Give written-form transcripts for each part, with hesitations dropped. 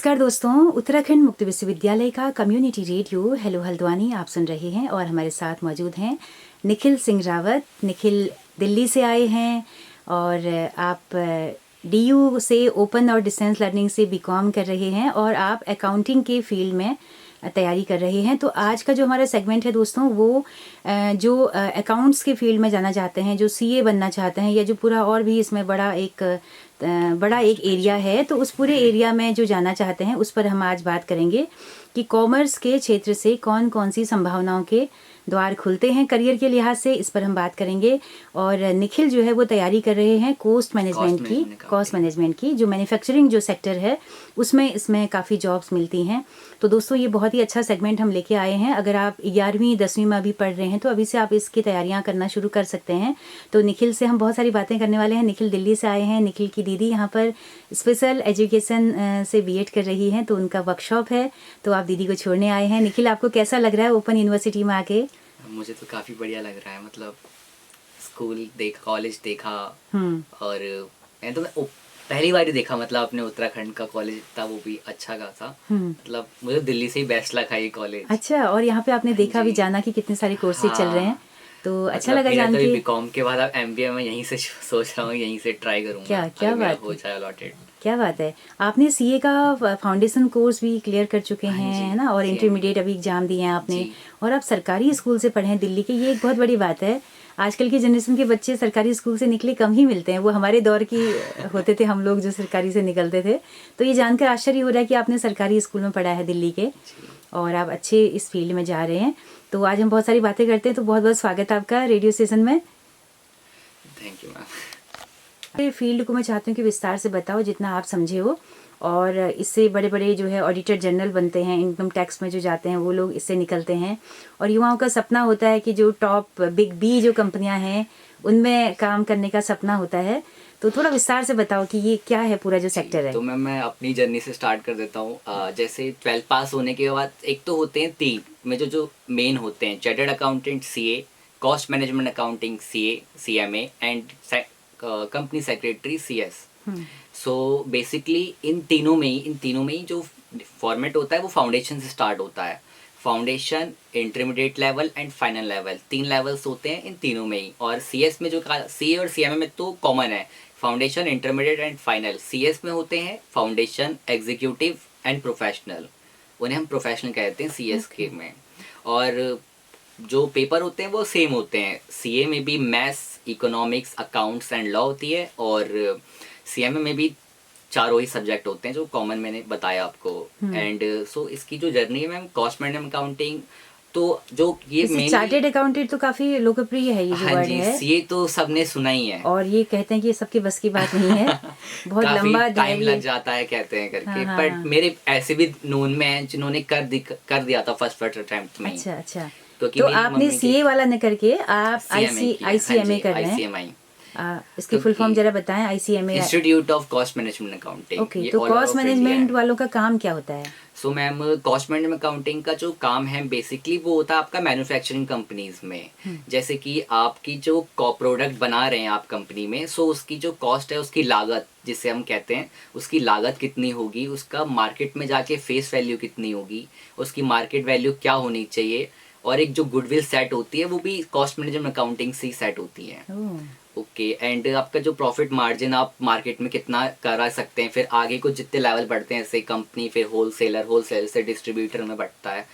नमस्कार दोस्तों, उत्तराखंड मुक्त विश्वविद्यालय का कम्युनिटी रेडियो हेलो हल्द्वानी आप सुन रहे हैं और हमारे साथ मौजूद हैं निखिल सिंह रावत। निखिल दिल्ली से आए हैं और आप डीयू से ओपन और डिस्टेंस लर्निंग से बीकॉम कर रहे हैं और आप अकाउंटिंग के फील्ड में तैयारी कर रहे हैं। तो आज का जो हमारा सेगमेंट है दोस्तों, वो जो अकाउंट्स के फील्ड में जाना चाहते हैं, जो सीए बनना चाहते हैं, या जो पूरा और भी इसमें बड़ा एक एरिया है, तो उस पूरे एरिया में जो जाना चाहते हैं उस पर हम आज बात करेंगे कि कॉमर्स के क्षेत्र से कौन कौन सी संभावनाओं के द्वार खुलते हैं करियर के लिहाज से, इस पर हम बात करेंगे। और निखिल जो है वो तैयारी कर रहे हैं कॉस्ट मैनेजमेंट की, जो मैन्युफैक्चरिंग जो सेक्टर है उसमें इसमें काफ़ी जॉब्स मिलती हैं। तो दोस्तों ये बहुत ही अच्छा सेगमेंट हम लेके आए हैं। अगर आप 11वीं 10वीं में अभी पढ़ रहे हैं तो अभी से आप इसकी तैयारियां करना शुरू कर सकते हैं। तो निखिल से हम बहुत सारी बातें करने वाले हैं। निखिल दिल्ली से आए हैं। निखिल की दीदी यहाँ पर स्पेशल एजुकेशन से बीएड कर रही हैं, तो उनका वर्कशॉप है, तो आप दीदी को छोड़ने आए हैं। निखिल, आपको कैसा लग रहा है ओपन यूनिवर्सिटी में आके? मुझे तो काफ़ी बढ़िया लग रहा है। मतलब स्कूल देखा, कॉलेज देखा, और मैं तो पहली बार ही देखा, मतलब अपने उत्तराखंड का कॉलेज था, वो भी अच्छा का था। मतलब मुझे दिल्ली से ही बेस्ट लगा ये कॉलेज। अच्छा, और यहाँ पे आपने देखा भी, जाना कि कितने सारे कोर्सेज चल रहे हैं, तो अच्छा लगा जान के। बीकॉम के बाद अब एमबीए में यहीं से सोच रहा हूँ, यहीं से ट्राई करूँगा। क्या बात हो जाए अलॉटेड। क्या बात है। आपने सीए का फाउंडेशन कोर्स भी क्लियर कर चुके हैं, है ना, और इंटरमीडिएट अभी एग्जाम दिए हैं आपने, और आप सरकारी स्कूल से पढ़े हैं दिल्ली के। ये एक बहुत बड़ी बात है। आजकल की जनरेशन के बच्चे सरकारी स्कूल से निकले कम ही मिलते हैं। वो हमारे दौर की होते थे हम लोग जो सरकारी से निकलते थे। तो ये जानकर आश्चर्य हो रहा है कि आपने सरकारी स्कूल में पढ़ा है दिल्ली के और आप अच्छे इस फील्ड में जा रहे हैं। तो आज हम बहुत सारी बातें करते हैं। तो बहुत बहुत स्वागत है आपका रेडियो स्टेशन में। Thank you ma'am. फील्ड को मैं चाहती हूँ कि विस्तार से बताओ जितना आप समझे हो, और इससे बड़े बड़े जो है ऑडिटर जनरल बनते हैं, इनकम टैक्स में जो जाते हैं वो लोग इससे निकलते हैं, और युवाओं का सपना होता है कि जो टॉप बिग बी जो कंपनियां हैं उनमें काम करने का सपना होता है। तो थोड़ा विस्तार से बताओ कि ये क्या है पूरा जो सेक्टर है। तो मैं अपनी जर्नी से स्टार्ट कर देता हूँ। जैसे 12 पास होने के बाद एक तो होते हैं 3 में जो मेन होते हैं, chartered accountant CA, cost management accounting CA CMA, and company secretary CS. So basically इन तीनों में ही जो फॉर्मेट होता है वो फाउंडेशन से स्टार्ट होता है। Foundation, intermediate level and final level, 3 levels होते हैं इन तीनों में ही। और सीएस में जो सीए और सीएमए में तो कॉमन है, foundation, intermediate and final. CS में होते हैं फाउंडेशन, एग्जीक्यूटिव एंड प्रोफेशनल, उन्हें हम प्रोफेशनल कहते हैं सीएस के में। और जो पेपर होते हैं वो सेम होते हैं। सीए में भी maths, economics, accounts and law होती है, और सीएमए में भी 4 ही सब्जेक्ट होते हैं जो कॉमन मैंने बताया आपको। एंड सो इसकी जो जर्नी है मैम, कॉस्ट मैनेजमेंट अकाउंटिंग, तो जो ये चार्टेड अकाउंटेंट तो काफी लोकप्रिय है ये जो वर्ड है। सीए तो सबने सुना ही है, और ये कहते हैं कि सबके बस की बात नहीं है। बहुत लंबा टाइम लग जाता है कहते हैं करके। बट मेरे ऐसे भी नोन में हैं जिन्होंने कर दिया था फर्स्ट अटेम्प्ट में। अच्छा। तो आपने सीए वाला न करके आप आईसीएमए कर रहे हैं। इसकी फुल फॉर्म जरा बताएं। ICMA, institute of cost management accounting. Okay, तो कॉस्ट मैनेजमेंट वालों का काम क्या होता है? So ma'am, cost management accounting का जो काम है बेसिकली वो होता है आपका मैन्युफैक्चरिंग कंपनीज में। जैसे कि आपकी जो प्रोडक्ट बना रहे हैं आप कंपनी में, सो उसकी जो कॉस्ट है, उसकी लागत जिसे हम कहते हैं, उसकी लागत कितनी होगी, उसका मार्केट में जाके फेस वैल्यू कितनी होगी, उसकी मार्केट वैल्यू क्या होनी चाहिए, और एक जो गुडविल सेट होती है वो भी कॉस्ट मैनेजमेंट अकाउंटिंग से ही सेट होती है। ओके, एंड आपका जो प्रॉफिट मार्जिन आप मार्केट में कितना करा सकते हैं, फिर आगे को जितने लेवल बढ़ते हैं, जैसे कंपनी, फिर होलसेलर से डिस्ट्रीब्यूटर में बढ़ता है,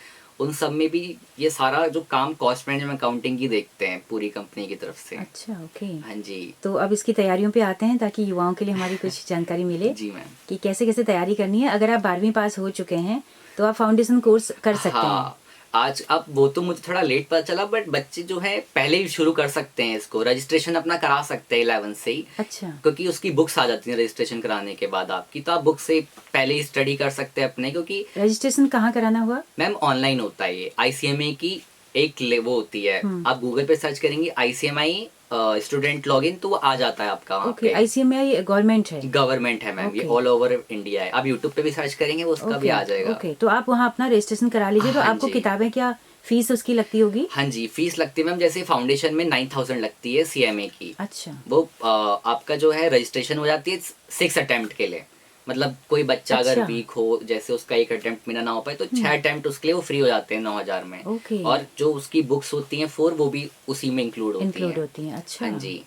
उन सब में भी ये सारा जो काम कॉस्ट मैनेजमेंट अकाउंटिंग की देखते हैं पूरी कंपनी की तरफ से। अच्छा, ओके। हाँ जी। तो अब इसकी तैयारियों पे आते हैं ताकि युवाओं के लिए हमारी कुछ जानकारी मिले। जी मैम। कि कैसे कैसे तैयारी करनी है। अगर आप 12वीं पास हो चुके हैं तो आप फाउंडेशन कोर्स कर सकते हैं। आज अब वो तो मुझे थोड़ा लेट पता चला, बट बच्चे जो है पहले ही शुरू कर सकते हैं इसको, रजिस्ट्रेशन अपना करा सकते हैं 11 से ही। अच्छा। क्योंकि उसकी बुक्स आ जाती हैं रजिस्ट्रेशन कराने के बाद आपकी, तो आप बुक से पहले ही स्टडी कर सकते हैं अपने। क्योंकि रजिस्ट्रेशन कहाँ कराना हुआ? मैम ऑनलाइन होता है ये। आईसीएमए की एक वो होती है, आप गूगल पे सर्च करेंगे आईसीएमआई स्टूडेंट लॉगिन, तो वो आ जाता है आपका। ओके, आईसीएमआई गवर्नमेंट है मैम, ये ऑल ओवर इंडिया है। आप यूट्यूब पे भी सर्च करेंगे वो उसका भी आ जाएगा। ओके, तो आप वहाँ अपना रजिस्ट्रेशन करा लीजिए। तो आपको किताबें, क्या फीस उसकी लगती होगी? हाँ जी, फीस लगती है मैम। जैसे फाउंडेशन में 9000 लगती है सीएमए की। अच्छा। वो आपका जो है रजिस्ट्रेशन हो जाती है 6 अटेम्प्ट के लिए। मतलब कोई बच्चा अगर अच्छा। वीक हो, जैसे उसका एक अटेम्प्ट मेरा ना हो पाए, तो 6 अटेम्प्ट उसके लिए वो फ्री हो जाते हैं 9,000 में। ओके। और जो उसकी बुक्स होती हैं 4, वो भी उसी में इंक्लूड होती इंक्लूड हैं। होती हैं, अच्छा। हाँ जी।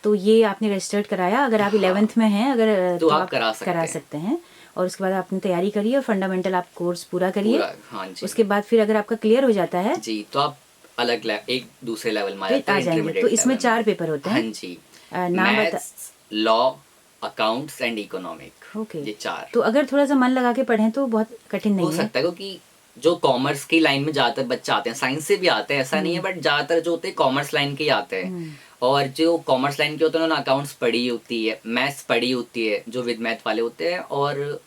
तो ये आपने रजिस्टर्ड कराया, अगर आप हाँ, 11th में हैं अगर, तो तो आप आप करा करा सकते हैं सकते हैं। और उसके बाद आपने तैयारी करी और फंडामेंटल आप कोर्स पूरा करिए। पूरा। हाँ जी। उसके बाद फिर अगर आपका क्लियर हो जाता है जी, तो आप एक दूसरे लेवल में आ फिर जाते आ हैं, जाएंगे। तो इंटरमीडिएट इसमें लेवल में। 4 पेपर होते हाँ हैं। जी। नाम बता। Maths, law, accounts and economic, okay. ये 4 तो अगर थोड़ा सा मन लगा के पढ़ें तो बहुत कठिन हो नहीं है। सकता है, क्योंकि जो कॉमर्स की लाइन में ज़्यादातर बच्चे आते हैं, साइंस से भी आते हैं ऐसा नहीं है, बट ज़्यादातर जो होते हैं कॉमर्स लाइन के ही आते हैं। और जो कॉमर्स लाइन के होते हैं उन्होंने अकाउंट्स पढ़ी होती है, मैथ्स पढ़ी होती है, जो विद मैथ वाले होते हैं, और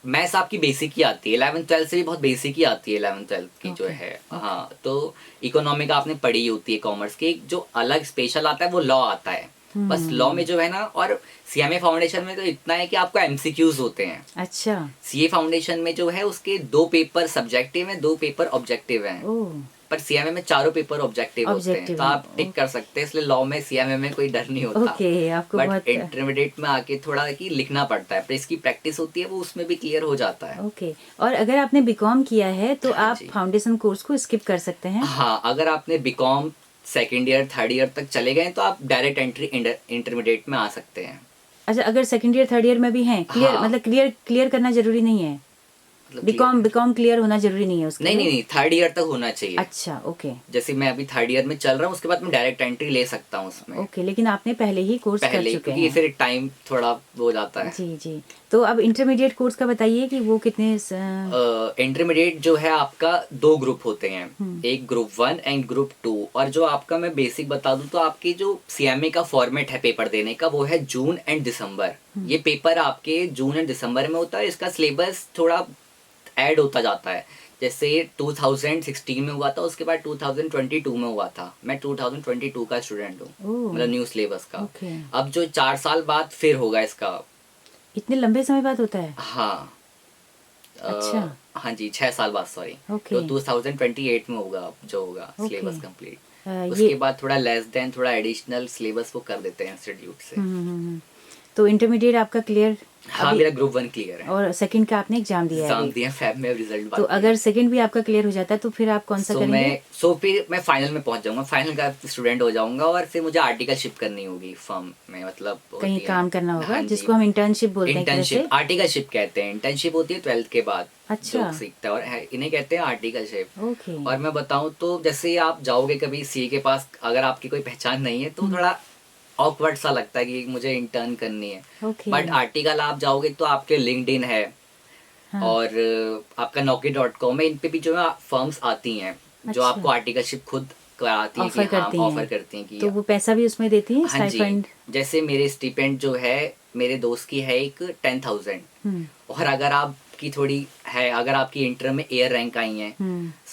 मैथ्स आपकी बेसिक ही आती है, 11th-12th से भी बहुत बेसिक ही आती है 11th-12th की जो ओके। है। ओके। हाँ, तो इकोनॉमिक आपने पढ़ी होती है कॉमर्स की। एक जो अलग स्पेशल आता है वो लॉ आता है। बस लॉ में जो है ना, और सीएमए फाउंडेशन में तो इतना है कि आपको एमसीक्यूज होते हैं। अच्छा। सीए फाउंडेशन में जो है उसके 2 पेपर सब्जेक्टिव हैं, 2 पेपर ऑब्जेक्टिव हैं। ओह। पर सीएमए में चारों पेपर ऑब्जेक्टिव होते हैं, ऑब्जेक्टिव तो हैं। आप टिक कर सकते हैं, इसलिए लॉ में सीएमए में कोई डर नहीं होता। ओके, आपको बट बहुत। इंटरमीडिएट में आके थोड़ा कि लिखना पड़ता है, पर इसकी प्रैक्टिस होती है, वो उसमें भी क्लियर हो जाता है। ओके। और अगर आपने बीकॉम किया है तो हाँ आप जी। फाउंडेशन कोर्स को स्किप कर सकते हैं। हाँ, अगर आपने BCom second year third year तक चले गए तो आप डायरेक्ट एंट्री इंटरमीडिएट में आ सकते हैं। अच्छा, अगर सेकंड ईयर थर्ड ईयर में भी हैं, क्लियर हाँ, मतलब क्लियर करना जरूरी नहीं है। मतलब बीकॉम क्लियर। बीकॉम क्लियर होना जरूरी नहीं है उसके नहीं लिए। नहीं नहीं, थर्ड ईयर तक होना चाहिए। अच्छा, ओके। जैसे मैं अभी थर्ड ईयर में चल रहा हूँ, उसके बाद मैं डायरेक्ट एंट्री ले सकता हूँ उसमें ओके, लेकिन आपने पहले ही कोर्स कर पहले ही, चुके क्योंकि हैं। फिर टाइम थोड़ा वो हो जाता है। जी जी। तो अब इंटरमीडिएट कोर्स का बताइए कि वो कितने इंटरमीडिएट जो है आपका 2 ग्रुप होते हैं, एक ग्रुप 1 एंड ग्रुप 2। और जो आपका मैं बेसिक बता दूं तो आपकी जो सीएमए का फॉर्मेट है पेपर देने का, वो है जून एंड दिसंबर। ये पेपर आपके जून एंड दिसंबर में होता है। इसका सिलेबस थोड़ा ऐड होता जाता है, जैसे 2016 में हुआ था, उसके बाद 2022 में हुआ था। मैं 2022 का स्टूडेंट हूँ, ओह। मतलब न्यू सिलेबस का। ओके। अब जो 4 साल बाद फिर होगा इसका। इतने लंबे समय बाद होता है। हाँ। अच्छा। हाँ जी, 6 साल बाद, सॉरी। ओके। तो 2028 में होगा अब जो होगा ओके। Syllabus complete. ये उसके बाद थोड़ा लेस देन थोड़ा एडिशनल सिलेबस वो कर देते हैं इंस्टीट्यूट से। तो इंटरमीडिएट आपका क्लियर हाँ, अभी, मेरा ग्रुप 1 क्लियर है। और सेकंड का आपने एग्जाम दिया है एग्जाम अभी। दिया, फैब में रिजल्ट तो बाकी है। अगर सेकंड भी आपका क्लियर हो जाता है तो फिर आप कौन सा करेंगे? फिर मैं फाइनल में पहुंच जाऊंगा, फाइनल का स्टूडेंट हो जाऊंगा, और फिर मुझे आर्टिकलशिप करनी होगी फर्म में, मतलब कहीं होती है। काम करना होगा, हाँ जिसको जी, हम इंटर्नशिप बोलते हैं एक तरह से। इंटर्नशिप आर्टिकलशिप कहते हैं। इंटर्नशिप होती है 12th के बाद, अच्छा। जो सीखता है, और इन्हें कहते हैं आर्टिकलशिप। ओके। और मैं बताऊं तो जैसे आप जाओगे कभी सी के पास, अगर आपकी कोई पहचान नहीं है तो थोड़ा ऑकवर्ड सा लगता है कि मुझे इंटर्न करनी है। ओके। बट आर्टिकल आप जाओगे तो आपके लिंक्डइन है, हाँ। और आपका naukri.com है, इन पे भी जो है फर्म्स आती हैं जो अच्छा। आपको आर्टिकलशिप खुद कराती हैं, कि ऑफर हाँ करती ऑफर हैं। करती हैं कि तो वो पैसा भी उसमें देती हैं, हाँ जी। स्टाइपेंड? जैसे मेरे स्टिपेंड जो है, मेरे दोस्त की है एक 10,000। और अगर आपकी थोड़ी है, अगर आपकी इंटर में एयर रैंक आई है,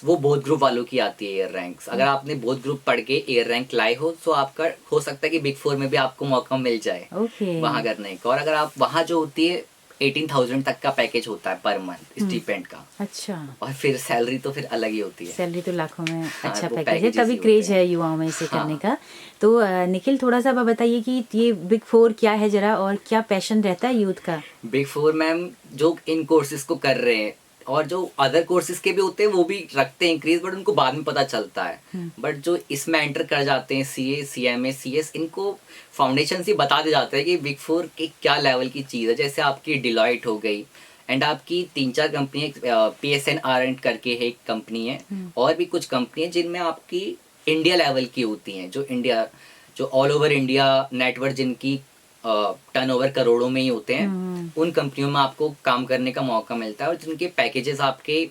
वो बोथ ग्रुप वालों की आती है एयर रैंक्स। अगर आपने बोथ ग्रुप पढ़ के एयर रैंक लाए हो, तो आपका हो सकता है कि बिग 4 में भी आपको मौका मिल जाए ओके। वहाँ करने का। और अगर आप वहाँ जो होती है 18,000 तक का पैकेज होता है पर मंथ स्टिपेंड का। अच्छा। और फिर सैलरी तो फिर अलग ही होती है। सैलरी तो लाखों में। हाँ, अच्छा वो पैकेज है, पैकेजेस तभी ही क्रेज होते हैं। है युवाओं में इसे हाँ। करने का। तो निखिल, थोड़ा सा आप बताइए कि ये बिग 4 क्या है जरा, और क्या पैशन रहता है यूथ का? बिग 4 मैम जो इन कोर्सेज को कर रहे हैं, और जो अदर कोर्सेज के भी होते हैं वो भी रखते हैं इंक्रीज, बट उनको बाद में पता चलता है। बट जो इसमें एंटर कर जाते हैं, सीए, सीएमए, सीएस, इनको फाउंडेशन से बता दे जाता है कि बिग 4 की क्या लेवल की चीज़ है। जैसे आपकी डिलॉयट हो गई, एंड आपकी 3-4 कंपनी, PSNR करके है एक कंपनी है, और भी कुछ कंपनी है जिनमें आपकी इंडिया लेवल की होती हैं, जो ऑल ओवर इंडिया नेटवर्क, जिनकी टर्नओवर करोड़ों में ही होते हैं, उन कंपनियों में आपको काम करने का मौका मिलता है, और जिनके पैकेजेस आपके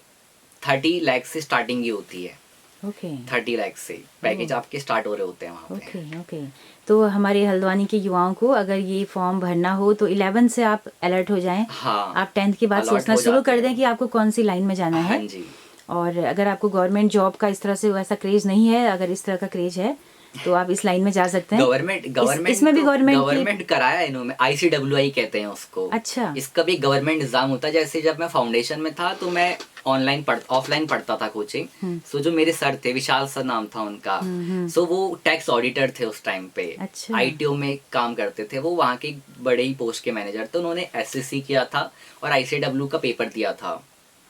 30 लाख से स्टार्टिंग ही होती है। ओके। 30 लाख से पैकेज आपके स्टार्ट हो रहे होते हैं वहाँ पे। ओके। ओके। तो हमारे हल्द्वानी के युवाओं को अगर ये फॉर्म भरना हो तो 11 से आप अलर्ट हो जाएं। हाँ, आप 10th के बाद अलर्ट सोचना हो शुरू जाते कर दें हैं। कि आपको कौन सी लाइन में जाना हाँ है। जी। और अगर आपको गवर्नमेंट जॉब का इस तरह से वैसा क्रेज नहीं है, अगर इस तरह का क्रेज है तो आप इस लाइन में जा सकते हैं। गवर्नमेंट इसमें भी गवर्नमेंट की। गवर्नमेंट कराया इन्होंने, ICWI कहते हैं उसको। अच्छा। इसका भी गवर्नमेंट एग्जाम होता है। जैसे जब मैं फाउंडेशन में था तो मैं ऑफलाइन पढ़ता था कोचिंग। सो जो मेरे सर थे, विशाल सर नाम था उनका, सो वो टैक्स ऑडिटर थे उस टाइम पे। अच्छा। ITO में काम करते थे वो, वहाँ के बड़े ही पोस्ट के मैनेजर। तो उन्होंने SSC किया था और ICW का पेपर दिया था।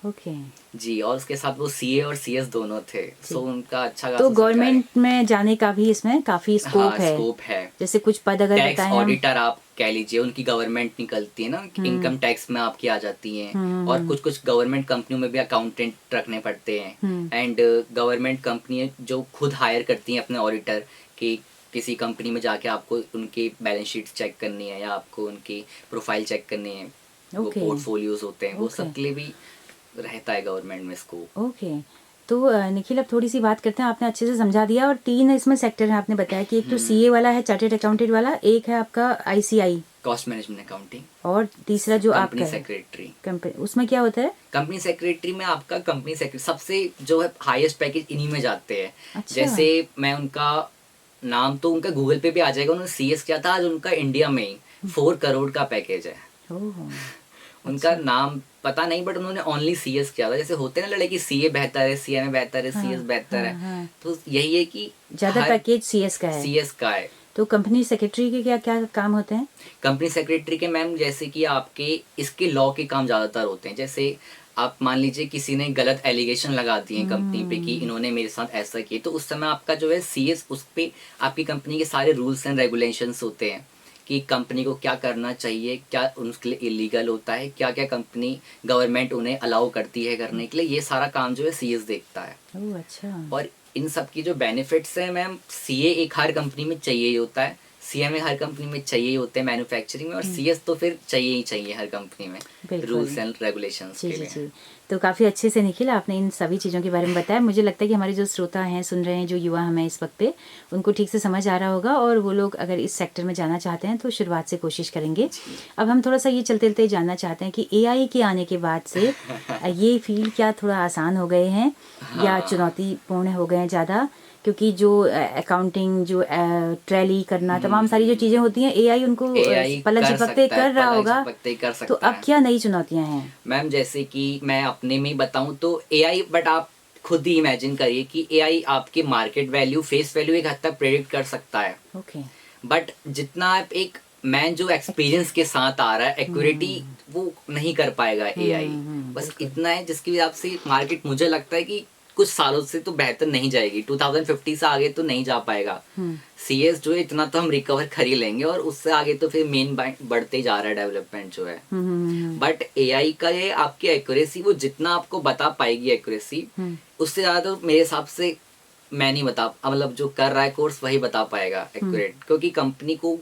ओके। जी, और उसके साथ वो CA और CS दोनों थे। सो उनका अच्छा तो खासा गवर्नमेंट में जाने का भी इसमें काफी स्कोप हाँ, है। स्कोप है। जैसे कुछ पद अगर टैक्स बताएं हम। ऑडिटर आप कह लीजिए, उनकी गवर्नमेंट निकलती है ना, इनकम टैक्स में आपकी आ जाती हैं। और कुछ कुछ गवर्नमेंट कंपनियों में भी अकाउंटेंट रखने पड़ते हैं। एंड गवर्नमेंट कंपनी जो खुद हायर करती हैं अपने ऑडिटर, कि किसी कंपनी में जाके आपको उनकी बैलेंस शीट चेक करनी है या आपको उनकी प्रोफाइल चेक करनी है, वो पोर्टफोलियोज होते हैं, वो सब के लिए भी रहता है गवर्नमेंट में स्कोप। ओके। तो निखिल, अब थोड़ी सी बात करते हैं। आपने अच्छे से समझा दिया, और 3 इसमें सेक्टर है आपने बताया कि एक तो CA वाला है, चार्टेड अकाउंटेंट वाला, एक है आपका ICI, कॉस्ट मैनेजमेंट अकाउंटिंग, और तीसरा जो आपका कंपनी सेक्रेटरी। कंपनी, उसमें क्या होता है? कंपनी सेक्रेटरी में आपका कंपनी सेक्रेटरी सबसे जो है हाईएस्ट पैकेज इन्हीं में जाते हैं। अच्छा। जैसे मैं उनका नाम तो उनका गूगल पे भी आ जाएगा, उन्होंने CS किया था। आज उनका इंडिया में 4 करोड़ का पैकेज है। उनका नाम पता नहीं, बट उन्होंने ओनली CS किया था। जैसे होते हैं ना लड़के की CA बेहतर है, CMA बेहतर है, CS बेहतर है। तो यही है कि ज्यादा पैकेज CS का है। CS का है। तो कंपनी सेक्रेटरी के क्या क्या काम होते हैं? कंपनी सेक्रेटरी के मैम, जैसे कि आपके इसके लॉ के काम ज़्यादातर होते हैं। जैसे आप मान लीजिए किसी ने गलत एलिगेशन लगा दिए कंपनी पे कि इन्होंने मेरे साथ ऐसा किया, तो उस समय आपका जो है CS, उस पे आपकी कंपनी के सारे रूल्स एंड रेगुलेशंस होते हैं कि कंपनी को क्या करना चाहिए, क्या उनके लिए इलीगल होता है, क्या क्या कंपनी गवर्नमेंट उन्हें अलाउ करती है करने के लिए, ये सारा काम जो है CS देखता है। ओह अच्छा। और इन सब की जो बेनिफिट्स हैं मैम, CA एक हर कंपनी में चाहिए ही होता है, CMA हर कंपनी में चाहिए ही होते हैं मैन्युफैक्चरिंग में, और CS तो फिर चाहिए ही चाहिए हर कंपनी में रूल्स एंड रेगुलेशंस के लिए। तो काफ़ी अच्छे से निखिल आपने इन सभी चीज़ों के बारे में बताया। मुझे लगता है कि हमारे जो श्रोता हैं, सुन रहे हैं, जो युवा हमें इस वक्त पे, उनको ठीक से समझ आ रहा होगा, और वो लोग अगर इस सेक्टर में जाना चाहते हैं तो शुरुआत से कोशिश करेंगे। अब हम थोड़ा सा ये चलते चलते जानना चाहते हैं कि AI के आने के बाद से ये फील्ड क्या थोड़ा आसान हो गए हैं या चुनौतीपूर्ण हो गए हैं ज़्यादा? क्योंकि जो अकाउंटिंग, जो ट्रैली करना, तमाम सारी जो चीज़ें होती हैं, AI उनको पलक झपकते कर रहा होगा। तो अब क्या नई चुनौतियां हैं मैम? जैसे कि मैं अपने में बताऊं तो AI, बट आप खुद ही इमेजिन करिए कि AI आपके मार्केट वैल्यू, फेस वैल्यू एक हद तक प्रेडिक्ट कर सकता है। ओके। बट जितना आप एक मैन जो एक्सपीरियंस के साथ आ रहा है, एक्यूरेटी वो नहीं कर पाएगा AI। बस इतना है जिसकी वजह से मार्केट, मुझे लगता है कि कुछ सालों से तो बेहतर नहीं जाएगी। 2050 से आगे तो नहीं जा पाएगा। CS जो है इतना तो हम रिकवर कर ही लेंगे, और उससे आगे तो फिर मेन बढ़ते ही जा रहा है डेवलपमेंट जो है। बट AI का ये आपकी एक्यूरेसी, वो जितना आपको बता पाएगी एक्यूरेसी, उससे ज़्यादा तो मेरे हिसाब से मैं नहीं बता, मतलब जो कर रहा है कोर्स वही बता पाएगा एक्यूरेट। क्योंकि कंपनी को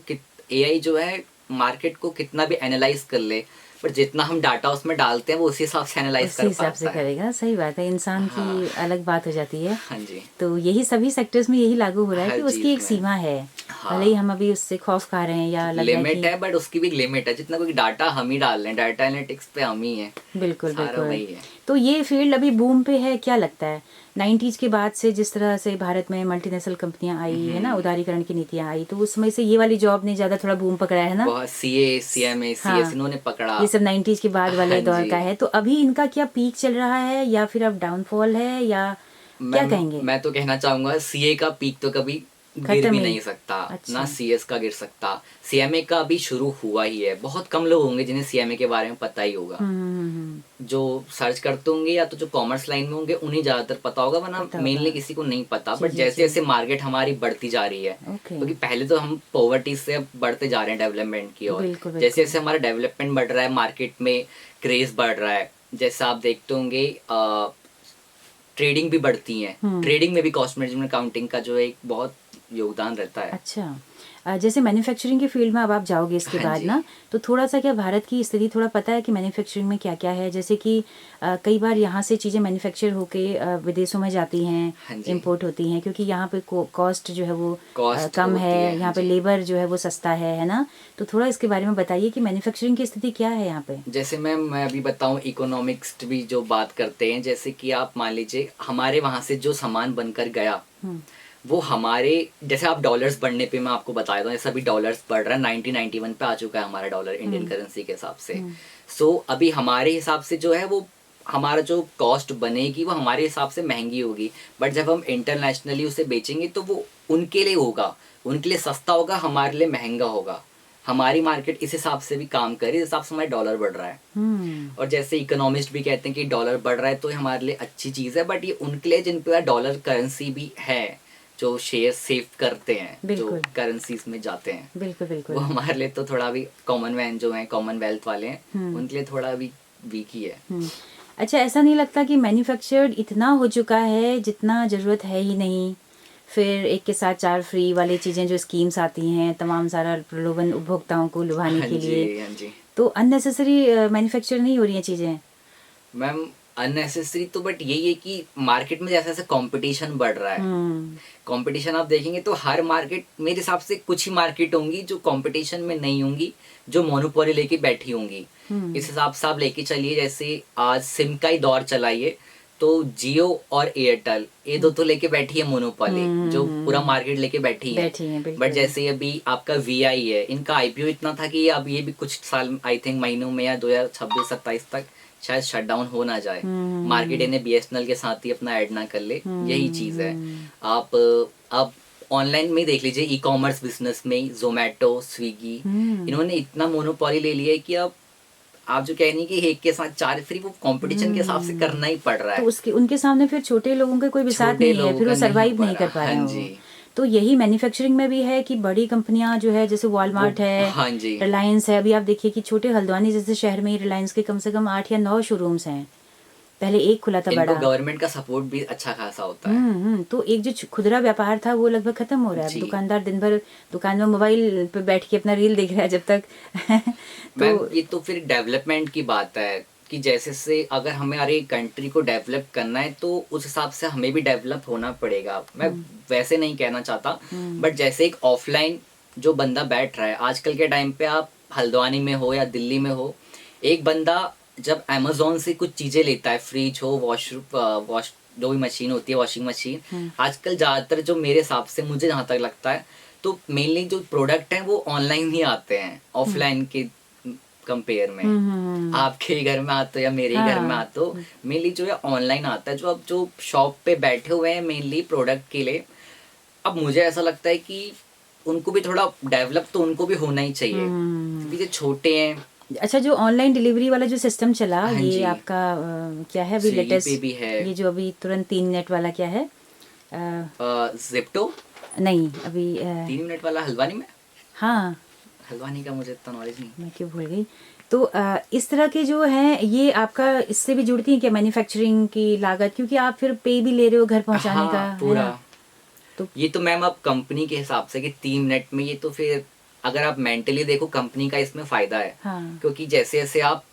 AI जो है मार्केट को कितना भी एनालाइज कर ले, पर जितना हम डाटा उसमें डालते हैं वो उसी हिसाब से एनालाइज कर पाता है। उसी हिसाब से करेगा। सही बात है। इंसान की अलग बात हो जाती है। हाँ जी। तो यही सभी सेक्टर्स में यही लागू हो रहा है कि उसकी एक सीमा है। भले ही हम अभी उससे खौफ खा रहे हैं या लग रहा है लिमिट है, बट उसकी भी लिमिट है। जितना कोई डाटा हम ही डाल रहे हैं, डाटा एनालिटिक्स पे हम ही है। बिल्कुल बिल्कुल। वही है। तो ये फील्ड अभी बूम पे है, क्या लगता है? 90s के बाद से जिस तरह से भारत में मल्टीनेशनल कंपनियां आई है ना, उदारीकरण की नीतियां आई, तो उसमें से ये वाली जॉब ने ज्यादा थोड़ा बूम पकड़ा है ना। बहुत CA, CMA, CS इन्होंने पकड़ा। ये सब 90s के बाद वाले दौर का है। तो अभी इनका क्या पीक चल रहा है, या फिर अब डाउनफॉल है, या क्या कहेंगे? मैं तो कहना चाहूंगा CA का पीक तो कभी गिर भी नहीं सकता। अच्छा। ना CS का गिर सकता। CMA का अभी शुरू हुआ ही है। बहुत कम लोग होंगे जिन्हें CMA के बारे में पता ही होगा। जो सर्च करते होंगे या तो जो कॉमर्स लाइन में होंगे उन्हें ज्यादातर पता होगा, वरना मेनली किसी को नहीं पता। बट जैसे जैसे मार्केट हमारी बढ़ती जा रही है, क्योंकि पहले तो हम पॉवर्टी से बढ़ते जा रहे हैं डेवलपमेंट की ओर। जैसे जैसे हमारा डेवलपमेंट बढ़ रहा है, मार्केट में क्रेज बढ़ रहा है। जैसे आप देखते होंगे ट्रेडिंग भी बढ़ती है। ट्रेडिंग में भी कॉस्ट मैनेजमेंट अकाउंटिंग का जो है एक बहुत योगदान रहता है। अच्छा। जैसे मैन्युफैक्चरिंग के फील्ड में अब आप जाओगे इसके बाद ना, तो थोड़ा सा क्या भारत की स्थिति थोड़ा पता है कि मैन्युफैक्चरिंग में क्या क्या है? जैसे कि कई बार यहाँ से चीज़ें मैन्युफैक्चर होके विदेशों में जाती हैं, इंपोर्ट होती हैं, क्योंकि यहाँ पे कॉस्ट जो है वो कम है, यहाँ पे लेबर जो है वो सस्ता है ना। तो थोड़ा इसके बारे में बताइए कि मैन्युफैक्चरिंग की स्थिति क्या है यहाँ पे। जैसे मैं अभी बताऊँ, इकोनॉमिक्स भी जो बात करते हैं, जैसे कि आप मान लीजिए हमारे वहाँ से जो सामान बनकर गया वो हमारे जैसे आप डॉलर्स बढ़ने पे मैं आपको बता दूं, जैसे अभी डॉलर्स बढ़ रहा है 1991 पे आ चुका है हमारा डॉलर इंडियन करेंसी के हिसाब से। सो अभी हमारे हिसाब से जो है वो हमारा जो कॉस्ट बनेगी वो हमारे हिसाब से महंगी होगी, बट जब हम इंटरनेशनली उसे बेचेंगे तो वो उनके लिए होगा, उनके लिए सस्ता होगा, हमारे लिए महंगा होगा। हमारी मार्केट इस हिसाब से भी काम करे, इस हिसाब से हमारा डॉलर बढ़ रहा है। और जैसे इकोनॉमिस्ट भी कहते हैं कि डॉलर बढ़ रहा है तो ये हमारे लिए अच्छी चीज़ है, बट ये उनके लिए जिन पे डॉलर करेंसी भी है, जो शेयर सेव करते हैं, जो बिल्कुल। करेंसीज में जाते हैं, बिल्कुल बिल्कुल। वो हमारे लिए तो थोड़ा भी कॉमन मैन जो है, कॉमनवेल्थ वाले हैं, उनके लिए थोड़ा भी वीक ही है। अच्छा, ऐसा नहीं लगता कि मैन्युफैक्चर्ड इतना हो चुका है जितना ज़रूरत है ही नहीं? फिर एक के साथ चार फ्री वाली चीज़ें जो स्कीम्स आती हैं, तमाम सारा प्रलोभन उपभोक्ताओं को लुभाने हाँ के जी, लिए, हाँ जी तो अननेसेसरी मैन्युफैक्चर नहीं हो रही हैं चीज़ें? मैम। अननेसेसरी तो बट यही है कि मार्केट में जैसे जैसे कंपटीशन बढ़ रहा है, कंपटीशन आप देखेंगे तो हर मार्केट मेरे हिसाब से कुछ ही मार्केट होंगी जो कंपटीशन में नहीं होंगी, जो मोनोपोली लेके बैठी होंगी। इस हिसाब से आप लेके चलिए, जैसे आज सिम का ही दौर चलाइए तो जियो और एयरटेल ये दो तो लेके बैठी है मोनोपोली, जो पूरा मार्केट लेके बैठी है। बिल्कुल। बट जैसे अभी आपका वीआई है, इनका आईपीओ इतना था कि अब ये भी कुछ साल आई थिंक महीनों में या 2026-27 तक शायद शट डाउन हो ना जाए, मार्केट इन्हें बीएसएनएल के साथ ही अपना ऐड ना कर ले। यही चीज़ है। आप ऑनलाइन में देख लीजिए, ई कॉमर्स बिजनेस में जोमेटो, स्विगी, इन्होंने इतना मोनोपोली ले लिया है कि अब आप जो कह रही हैं कि एक के साथ चार फ्री, वो कंपटीशन के हिसाब से करना ही पड़ रहा है। तो उसके उनके सामने फिर छोटे लोगों का कोई बिसात छोटे नहीं है, लोगों फिर वो का सरवाइव हो नहीं कर रहा। पा रहे हाँ हैं जी। वो। तो यही मैन्युफैक्चरिंग में भी है कि बड़ी कंपनियां जो है, जैसे वॉलमार्ट है, हाँ जी, रिलायंस है। अभी आप देखिए कि छोटे हल्द्वानी जैसे शहर में ही रिलायंस के कम से कम 8 या 9 शोरूम्स हैं। पहले एक खुला था इनको बड़ा। गवर्नमेंट का सपोर्ट भी अच्छा खासा होता है। तो एक जो खुदरा व्यापार था वो लगभग खत्म हो रहा है। अब जी दुकानदार दिन भर दुकान में मोबाइल पे बैठ के अपना रील देख रहा है जब तक मैम तो ये तो फिर डेवलपमेंट की बात है कि जैसे से अगर हमारी कंट्री को डेवलप करना है तो उस हिसाब से हमें भी डेवलप होना पड़ेगा। मैं वैसे नहीं कहना चाहता, बट जैसे एक ऑफलाइन जो बंदा बैठ रहा है आजकल के टाइम पे, आप हल्द्वानी में हो या दिल्ली में हो, एक बंदा जब अमेजोन से कुछ चीज़ें लेता है, फ्रिज हो, वॉश जो भी मशीन होती है, वॉशिंग मशीन, आजकल ज़्यादातर जो मेरे हिसाब से, मुझे जहाँ तक लगता है, तो मेनली जो प्रोडक्ट हैं वो ऑनलाइन ही आते हैं ऑफलाइन के कंपेयर में। आपके ही घर में आते हो या मेरे ही घर में आते हो, मेनली जो है ऑनलाइन आता है। जो अब जो शॉप पे बैठे हुए हैं मेनली प्रोडक्ट के लिए, अब मुझे ऐसा लगता है कि उनको भी थोड़ा डेवलप तो उनको भी होना ही चाहिए, क्योंकि जो छोटे हैं। अच्छा, जो ऑनलाइन डिलीवरी वाला जो सिस्टम चला, हाँ ये जी, आपका क्या है अभी स्विगी पे लेटेस्ट? भी है, ये जो अभी तुरंत 3 मिनट वाला क्या है? जिप्टो नहीं, अभी 3 मिनट वाला हल्द्वानी में। हाँ, हल्द्वानी का मुझे इतना नॉलेज नहीं। मैं क्यों भूल गई। तो इस तरह के जो हैं, ये आपका इससे भी जुड़ती है क्या मैन्युफैक्चरिंग की लागत? क्योंकि आप फिर पे भी ले रहे हो घर पहुंचाने का, हाँ है पूरा। ना? तो ये तो मैम अब कंपनी के हिसाब से कि 3 मिनट में, ये तो फिर अगर आप मेंटली देखो कंपनी का इसमें फायदा है। हाँ, क्योंकि जैसे जैसे आप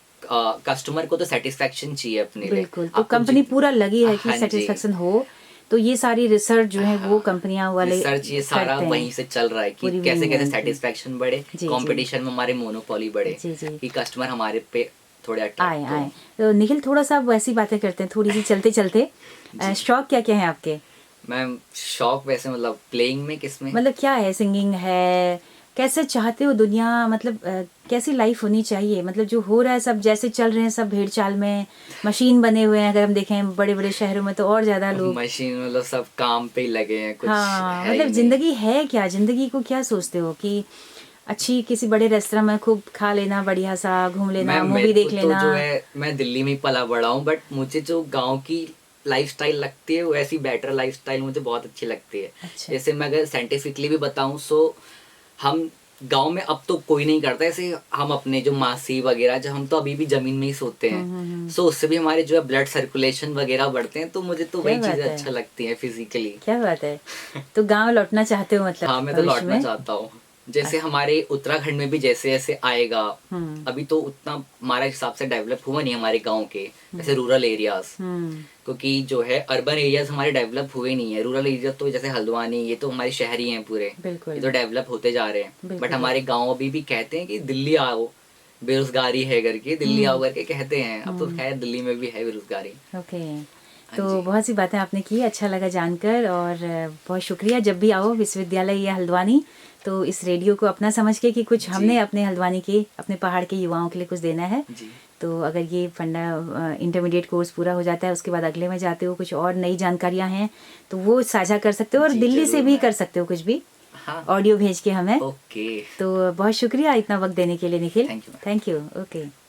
कस्टमर को तो सेटिस्फेक्शन चाहिए अपने लिए, बिल्कुल। तो आपको कंपनी पूरा लगी है कि हाँ जी, सेटिस्फेक्शन हो। तो ये सारी रिसर्च जो है वो कंपनियां वाले रिसर्च ये सारा करते वहीं हैं, से चल रहा है कि पूरी कैसे वहीं है कैसे उनकी। सेटिस्फेक्शन बढ़े, जी, जी। कंपटीशन में हमारे मोनोपोली बढ़े, जी, जी। कि कस्टमर हमारे पे थोड़े आए अट्रैक्ट आए हो। तो निखिल, थोड़ा सा अब वैसी बातें करते हैं, थोड़ी सी चलते चलते। शौक क्या क्या है आपके? मैम शौक वैसे मतलब प्लेइंग में, किस में? मतलब क्या है? सिंगिंग है? कैसे चाहते हो दुनिया, मतलब कैसी लाइफ होनी चाहिए? मतलब जो हो रहा है सब जैसे चल रहे हैं, सब भेड़ चाल में मशीन बने हुए हैं। अगर हम देखें बड़े बड़े शहरों में तो और ज्यादा लोग मशीन मतलब सब काम पे ही लगे हैं, कुछ हाँ, है ही मतलब नहीं। जिंदगी है क्या? जिंदगी को क्या सोचते हो कि अच्छी किसी बड़े रेस्टोरेंट में खूब खा लेना, बढ़िया सा घूम लेना, मैम मूवी मेरे देख को तो लेना? जो है, मैं दिल्ली में ही पला बड़ा हूँ, बट मुझे जो गांव की लाइफस्टाइल लगती है वैसी बेटर लाइफस्टाइल मुझे बहुत अच्छी लगती है। अच्छा। जैसे मैं अगर साइंटिफिकली भी बताऊँ, सो हम गांव में अब तो कोई नहीं करता ऐसे, हम अपने जो मासी वगैरह, जो हम तो अभी भी जमीन में ही सोते हैं, सो उससे भी हमारे जो है ब्लड सर्कुलेशन वगैरह बढ़ते हैं, तो मुझे तो क्या वही बात चीज़ें है, अच्छा लगती हैं फिजिकली। क्या बात है। तो गांव लौटना चाहते हो मतलब हाँ मैं तो भविष्य लौटना में? चाहता हूँ। जैसे हमारे उत्तराखंड में भी जैसे जैसे आएगा, अभी तो उतना हमारे हिसाब से डेवलप हुआ नहीं हमारे गांव के, जैसे रूरल एरियाज, क्योंकि जो है अर्बन एरियाज हमारे डेवलप हुए नहीं है। रूरल एरिया तो जैसे हल्द्वानी, ये तो हमारे शहरी हैं पूरे, बिल्कुल ये तो डेवलप होते जा रहे हैं। बिल्कुल। बट हमारे गाँव अभी भी कहते हैं कि दिल्ली आओ, बेरोजगारी है करके, दिल्ली आओ करके कहते हैं। अब तो खैर दिल्ली में भी है बेरोजगारी। ओके। तो जी। बहुत सी बातें आपने की, अच्छा लगा जानकर। और बहुत शुक्रिया। जब भी आओ विश्वविद्यालय या हल्द्वानी तो इस रेडियो को अपना समझ के कि कुछ जी। हमने अपने हल्द्वानी के, अपने पहाड़ के युवाओं के लिए कुछ देना है। जी। तो अगर ये इंटरमीडिएट कोर्स पूरा हो जाता है, उसके बाद अगले में जाते हो, कुछ और नई जानकारियां हैं तो वो साझा कर सकते हो, और जी, दिल्ली से ज़रूर भी मैं कर सकते हो कुछ भी, हाँ, ऑडियो भेज के हमें। ओके। तो बहुत शुक्रिया इतना वक्त देने के लिए Nikhil. Thank you ma'am. Thank you. Okay.